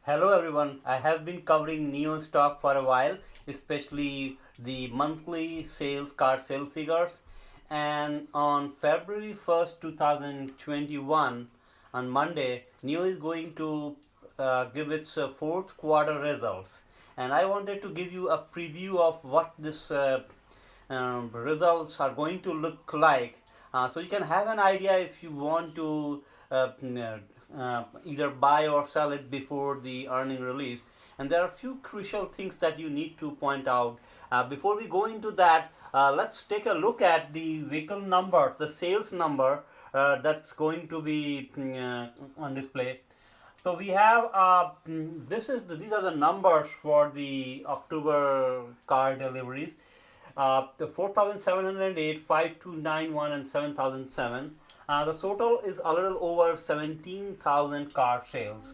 Hello everyone. I have been covering Neo stock for a while, especially the monthly car sale figures. And on February 1st, 2021, on Monday, Neo is going to give its fourth quarter results. And I wanted to give you a preview of what this results are going to look like. So you can have an idea if you want to either buy or sell it before the earning release. And there are a few crucial things that you need to point out. Before we go into that, let's take a look at the vehicle number, the sales number that's going to be on display. So we have these are the numbers for the October car deliveries. The 4,708, 5,291, and 7,007. The total is a little over 17,000 car sales.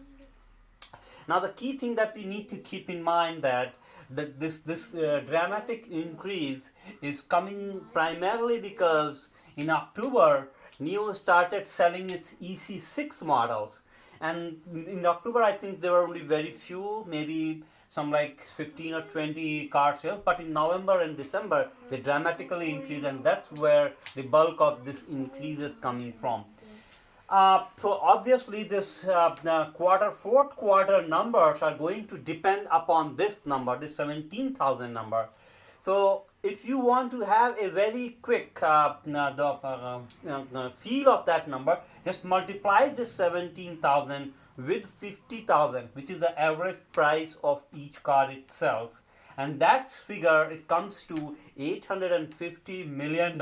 Now the key thing that we need to keep in mind that this dramatic increase is coming primarily because in October Neo started selling its EC6 models, and in October I think there were only very few, maybe some like 15 or 20 car sales, but in November and December they dramatically increased, and that's where the bulk of this increase is coming from. So obviously this fourth quarter numbers are going to depend upon this number, this 17,000 number. So if you want to have a very quick feel of that number, just multiply this 17,000 with 50,000, which is the average price of each car it sells, and that figure it comes to $850 million.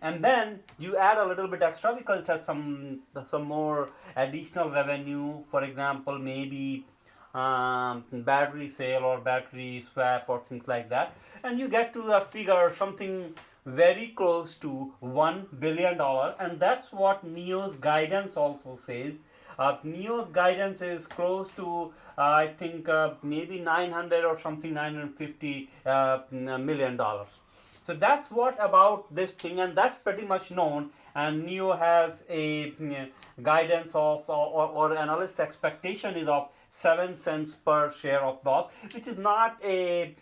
And then you add a little bit extra because it has some more additional revenue, for example maybe battery sale or battery swap or things like that, and you get to a figure something very close to $1 billion. And that's what Neo's guidance also says. Neo's guidance is close to I think maybe 900 or something, $950 million. So that's what about this thing, and that's pretty much known. And Neo has a guidance of or analyst expectation is of 7 cents per share of loss, which is not a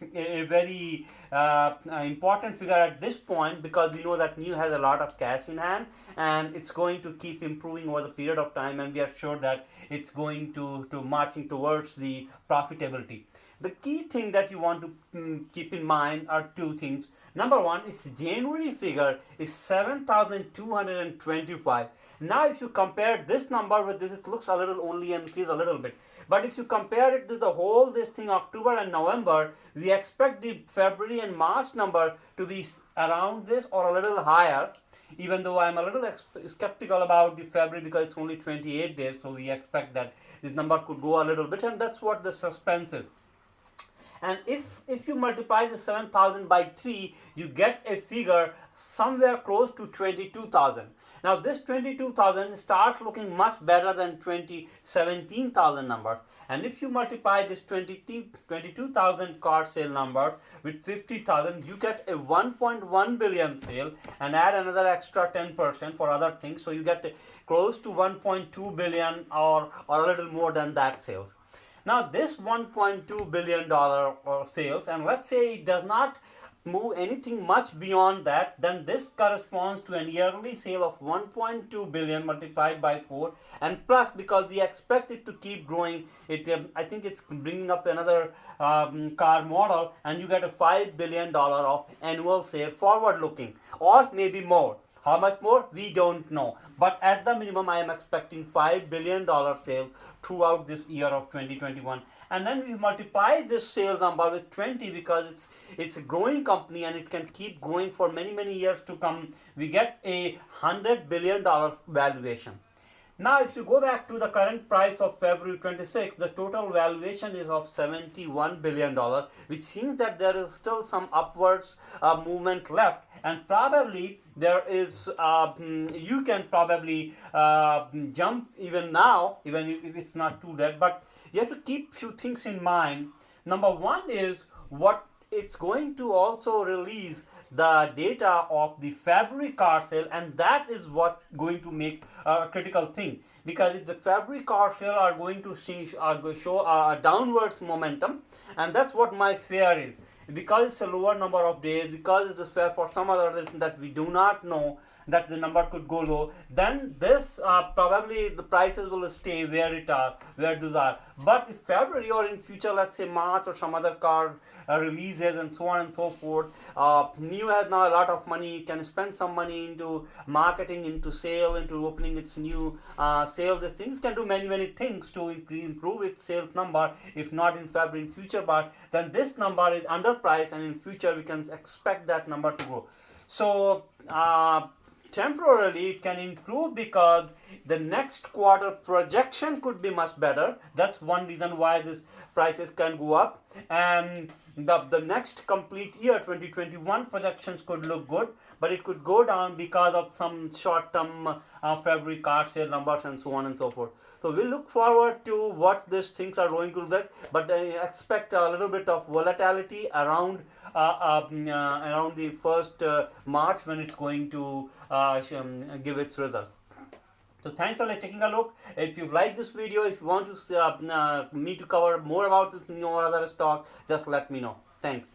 very important figure at this point, because we know that Neo has a lot of cash in hand and it's going to keep improving over the period of time, and we are sure that it's going to marching towards the profitability. The key thing that you want to keep in mind are two things. Number one, its January figure is 7,225. Now, if you compare this number with this, it looks a little only increase a little bit. But if you compare it to the whole this thing October and November, we expect the February and March number to be around this or a little higher. Even though I'm a little skeptical about the February because it's only 28 days, so we expect that this number could go a little bit, and that's what the suspense is. And if you multiply the 7,000 by 3, you get a figure somewhere close to 22,000. Now this 22,000 starts looking much better than 17,000 number. And if you multiply this 22,000 car sale number with 50,000, you get a 1.1 billion sale, and add another extra 10% for other things, so you get close to 1.2 billion or a little more than that sales. Now this $1.2 billion sales, and let's say it does not move anything much beyond that, then this corresponds to an yearly sale of 1.2 billion multiplied by 4, and plus because we expect it to keep growing, I think it's bringing up another car model, and you get a $5 billion of annual sale forward looking, or maybe more. How much more? We don't know. But at the minimum, I am expecting $5 billion sales throughout this year of 2021. And then we multiply this sales number with 20 because it's a growing company and it can keep growing for many, many years to come. We get a $100 billion valuation. Now, if you go back to the current price of February 26, the total valuation is of $71 billion, which seems that there is still some upwards movement left, and probably there is, you can probably jump even now, even if it's not too late, but you have to keep few things in mind. Number one is what it's going to also release the data of the February car sale, and that is what going to make a critical thing. because if the February car sale are going to show a downwards momentum, and that's what my fear is, because it's a lower number of days, because it's fair for some other reason that we do not know, that the number could go low, then this probably the prices will stay where it are, where those are. But if February or in future, let's say March or some other car releases and so on and so forth, NIO has now a lot of money, can spend some money into marketing, into sale, into opening its new sales. These things can do many things to improve its sales number, if not in February, in future. But then this number is underpriced, and in future we can expect that number to grow. So temporarily it can improve because the next quarter projection could be much better. That's one reason why these prices can go up, and the next complete year 2021 projections could look good, but it could go down because of some short-term February car sale numbers and so on and so forth. So we look forward to what these things are going to look like, but I expect a little bit of volatility around the first March, when it's going to give its result. So thanks for taking a look. If you like this video, if you want to me to cover more about this new or other stock, just let me know. Thanks.